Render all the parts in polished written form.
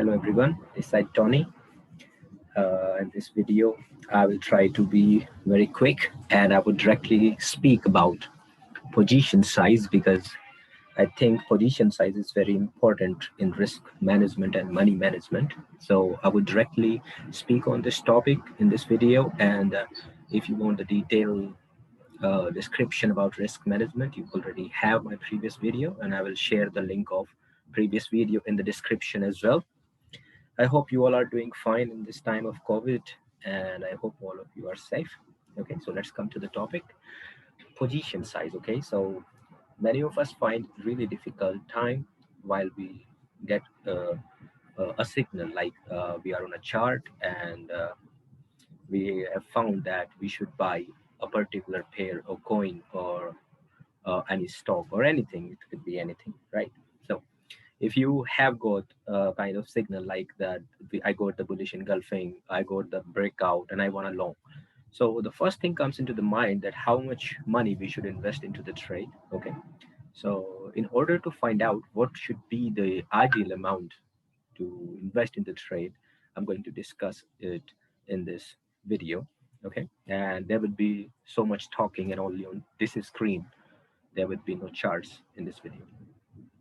Hello everyone, this is Tony. In this video, I will try to be very quick and I would directly speak about position size because I think position size is very important in risk management and money management. So I would directly speak on this topic in this video. And if you want the detailed description about risk management, you already have my previous video, and I will share the link of previous video in the description as well. I hope you all are doing fine in this time of COVID, and I hope all of you are safe. Okay, so let's come to the topic. Position size. Okay, so many of us find really difficult time while we get a signal like we are on a chart and we have found that we should buy a particular pair of coin or any stock or anything. It could be anything, right? So if you have got a kind of signal like that, I got the bullish engulfing, I got the breakout, and I want a long. So the first thing comes into the mind that how much money we should invest into the trade. Okay. So in order to find out what should be the ideal amount to invest in the trade, I'm going to discuss it in this video. Okay. And there would be so much talking and only on this screen. There would be no charts in this video.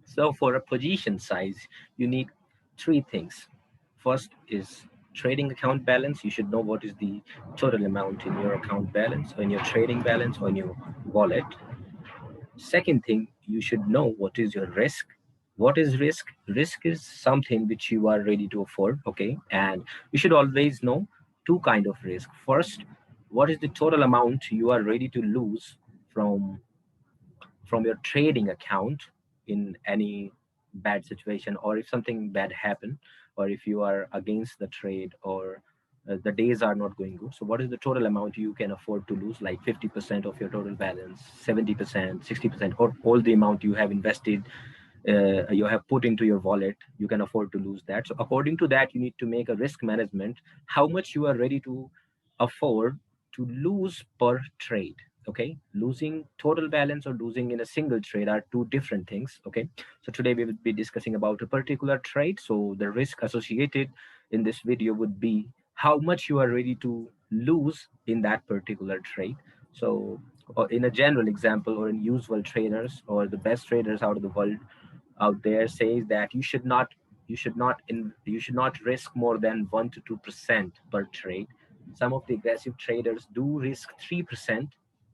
So for a position size, you need three things. First is trading account balance. You should know what is the total amount in your account balance or in your trading balance or in your wallet. Second thing, you should know what is your risk. What is risk? Risk is something which you are ready to afford, okay? And you should always know two kind of risk. First, what is the total amount you are ready to lose from your trading account in any bad situation, or if something bad happen, or if you are against the trade, or the days are not going good. So what is the total amount you can afford to lose, like 50% of your total balance, 70%, 60%, or all the amount you have invested, you have put into your wallet, you can afford to lose that. So according to that, you need to make a risk management, how much you are ready to afford to lose per trade. Okay, losing total balance or losing in a single trade are two different things. Okay, so today we will be discussing about a particular trade. So the risk associated in this video would be how much you are ready to lose in that particular trade. So in a general example, or in usual traders or the best traders out of the world out there says that you should not risk more than 1 to 2% per trade. Some of the aggressive traders do risk 3%,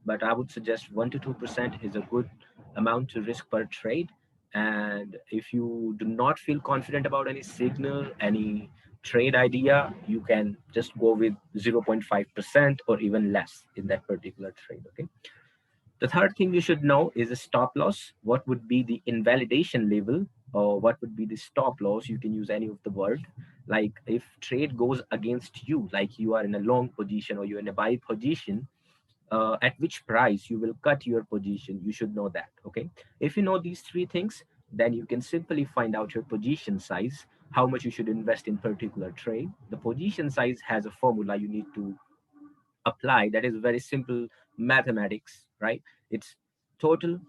but I would suggest 1 to 2% is a good amount to risk per trade. And if you do not feel confident about any signal, any trade idea, you can just go with 0.5% or even less in that particular trade. Okay. The third thing you should know is a stop loss. What would be the invalidation level, or what would be the stop loss? You can use any of the word. Like if trade goes against you, like you are in a long position or you're in a buy position, at which price you will cut your position, you should know that. Okay. If you know these three things, then you can simply find out your position size, how much you should invest in particular trade. The position size has a formula you need to apply, that is very simple mathematics, right? It's total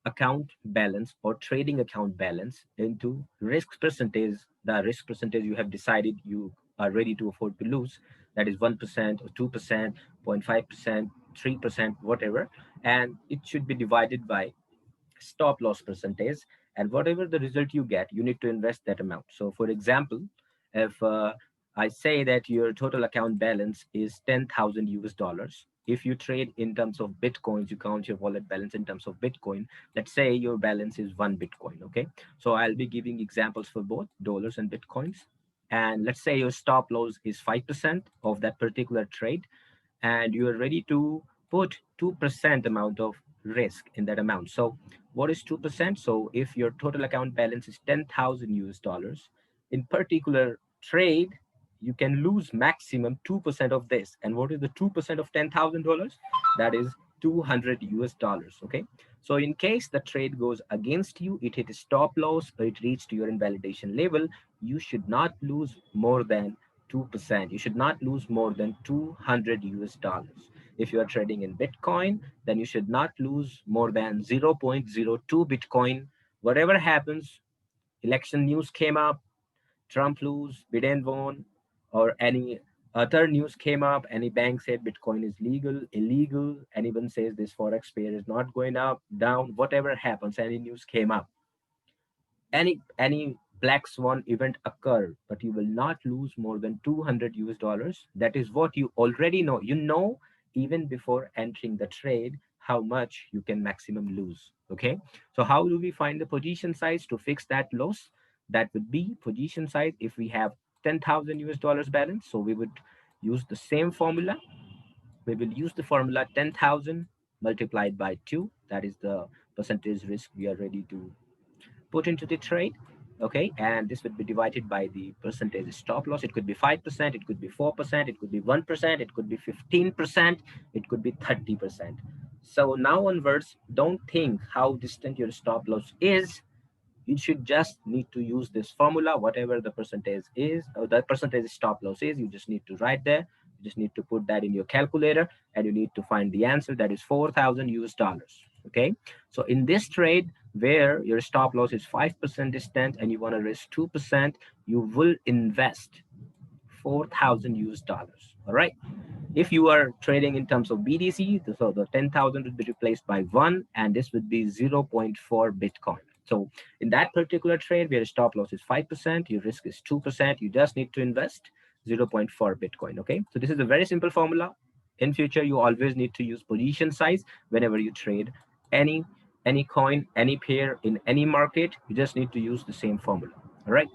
account balance or trading account balance into risk percentage, the risk percentage you have decided you are ready to afford to lose, that is 1% or 2%, 0.5%, 3%, whatever, and it should be divided by stop loss percentage, and whatever the result you get, you need to invest that amount. So for example, if I say that your total account balance is 10,000 US dollars, if you trade in terms of bitcoins, you count your wallet balance in terms of bitcoin, let's say your balance is 1 bitcoin. Okay, so I'll be giving examples for both dollars and bitcoins, and let's say your stop loss is 5% of that particular trade, and you are ready to put 2% amount of risk in that amount. So what is 2%? So if your total account balance is 10,000 US dollars, in particular trade, you can lose maximum 2% of this. And what is the 2% of $10,000? That is 200 US dollars. Okay. So in case the trade goes against you, it hit a stop loss or it reached your invalidation level, you should not lose more than 2%. You should not lose more than 200 US dollars. If you are trading in Bitcoin, then you should not lose more than 0.02 Bitcoin. Whatever happens, election news came up, Trump lose, Biden won, or any other news came up, any bank said Bitcoin is legal, illegal, anyone says this forex pair is not going up, down, whatever happens, any news came up, any black swan event occur, but you will not lose more than 200 US dollars. That is what you already know. You know, even before entering the trade, how much you can maximum lose. Okay. So how do we find the position size to fix that loss? That would be position size if we have 10,000 US dollars balance. So we would use the same formula. We will use the formula 10,000 multiplied by 2. That is the percentage risk we are ready to put into the trade. Okay, and this would be divided by the percentage stop loss. It could be 5%, it could be 4%, it could be 1%, it could be 15%, it could be 30%. So now onwards, don't think how distant your stop loss is. You should just need to use this formula, whatever the percentage is, or the percentage stop loss is, you just need to write there. You just need to put that in your calculator, and you need to find the answer, that is 4,000 US dollars. Okay, so in this trade where your stop loss is 5% distant and you want to risk 2%, you will invest 4,000 US dollars. All right, if you are trading in terms of BTC, so the 10,000 would be replaced by 1, and this would be zero point 0.4 Bitcoin. So in that particular trade where stop loss is 5%, your risk is 2%, you just need to invest zero point 0.4 Bitcoin. Okay, so this is a very simple formula. In future, you always need to use position size whenever you trade any any coin, any pair in any market. You just need to use the same formula. All right.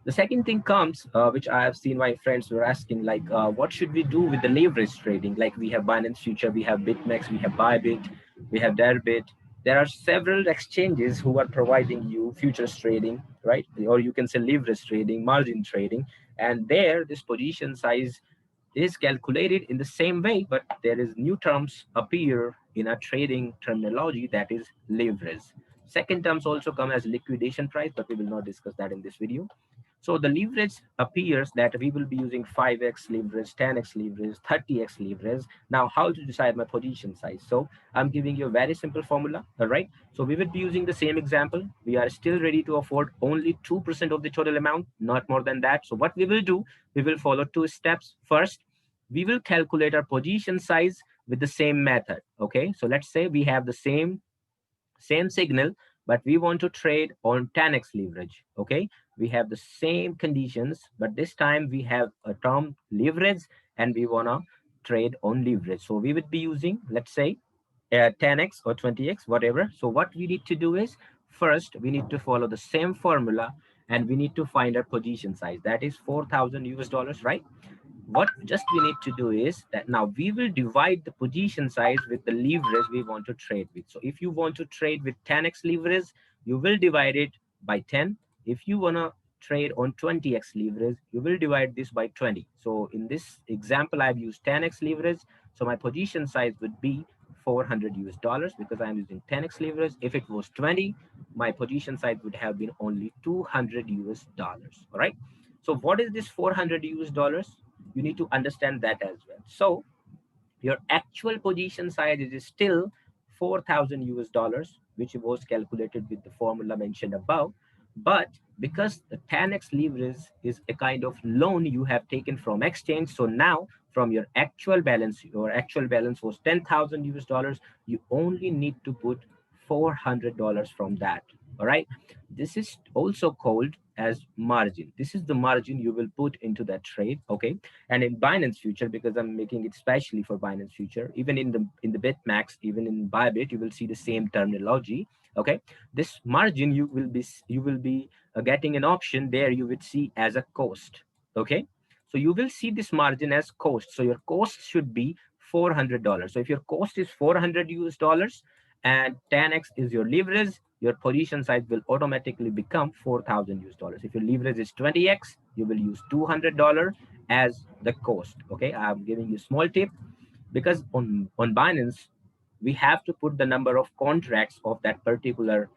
The second thing comes, which I have seen my friends were asking, like, what should we do with the leverage trading? Like we have Binance Future, we have BitMEX, we have Bybit, we have Derbit. There are several exchanges who are providing you futures trading, right? Or you can say leverage trading, margin trading. And there, this position size is calculated in the same way, but there is new terms appear in a trading terminology, that is leverage. Second terms also come as liquidation price, but we will not discuss that in this video. So the leverage appears that we will be using 5x leverage, 10x leverage, 30x leverage. Now, how to decide my position size? So I'm giving you a very simple formula, all right? So we will be using the same example. We are still ready to afford only 2% of the total amount, not more than that. So what we will do, we will follow two steps. First, we will calculate our position size with the same method, okay? So let's say we have the same signal, but we want to trade on 10x leverage. Okay, we have the same conditions, but this time we have a term leverage and we want to trade on leverage. So we would be using, let's say, 10x or 20x, whatever. So what we need to do is, first we need to follow the same formula and we need to find our position size, that is 4,000 US dollars, right? What just we need to do is that now we will divide the position size with the leverage we want to trade with. So if you want to trade with 10x leverage, you will divide it by 10. If you want to trade on 20x leverage, you will divide this by 20. So in this example, I've used 10x leverage. So my position size would be 400 US dollars because I'm using 10x leverage. If it was 20, my position size would have been only 200 US dollars. All right. So what is this 400 US dollars? You need to understand that as well. So your actual position size is still 4,000 US dollars, which was calculated with the formula mentioned above. But because the 10x leverage is a kind of loan you have taken from exchange, so now from your actual balance was 10,000 US dollars, you only need to put $400 from that. All right. This is also called as margin. This is the margin you will put into that trade. Okay, and in Binance Future, because I'm making it specially for Binance Future, even in the BitMEX, even in Bybit, you will see the same terminology. Okay, this margin you will be getting an option there. You would see as a cost. Okay, so you will see this margin as cost. So your cost should be $400. So if your cost is 400 US dollars and 10x is your leverage, your position size will automatically become 4,000 US dollars. If your leverage is 20x, you will use $200 as the cost. Okay, I'm giving you a small tip because on Binance we have to put the number of contracts of that particular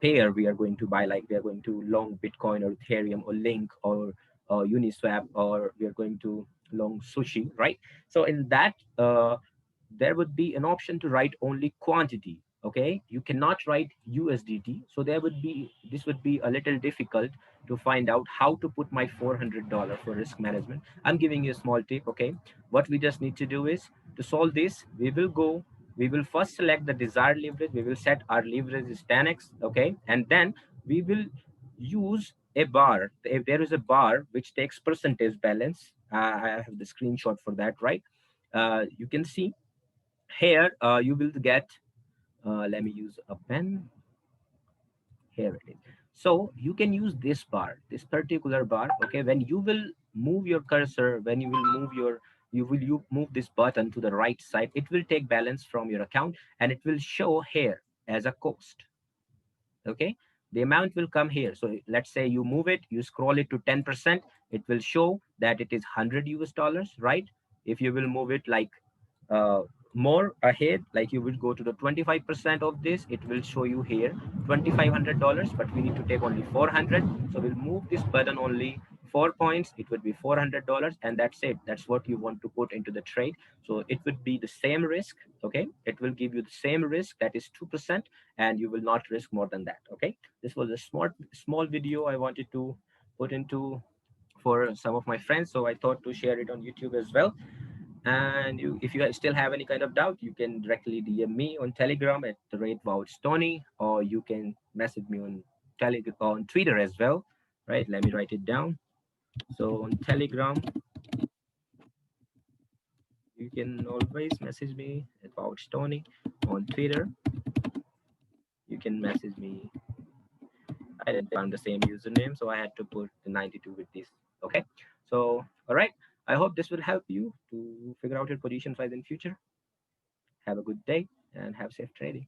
pair we are going to buy. Like we are going to long Bitcoin or Ethereum or Link or Uniswap, or we are going to long Sushi, right? So in that there would be an option to write only quantity. Okay, you cannot write USDT, so this would be a little difficult to find out how to put my $400 for risk management. I'm giving you a small tip. Okay, what we just need to do is, to solve this, we will first select the desired leverage. We will set our leverage is 10x. Okay, and then we will use a bar. If there is a bar which takes percentage balance, I have the screenshot for that, right? You can see here, you will get, let me use a pen. Here it is. So you can use this bar, this particular bar. Okay, when you will move your cursor, when you will move your, you move this button to the right side, it will take balance from your account and it will show here as a cost. Okay, the amount will come here. So let's say you move it, you scroll it to 10%, it will show that it is 100 US dollars, right? If you will move it like uh, more ahead, like you will go to the 25% of this, it will show you here $2,500, but we need to take only 400. So we'll move this button only 4 points, it would be $400, and that's it. That's what you want to put into the trade. So it would be the same risk. Okay, it will give you the same risk, that is 2%, and you will not risk more than that. Okay, this was a small video I wanted to put into for some of my friends, so I thought to share it on YouTube as well. And if you still have any kind of doubt, you can directly DM me on Telegram at the rate Tony, or you can message me on on Twitter as well. Right? Let me write it down. So on Telegram, you can always message me at Tony. On Twitter, you can message me. I didn't find the same username, so I had to put the 92 with this. Okay. So all right. I hope this will help you to figure out your position size in future. Have a good day and have safe trading.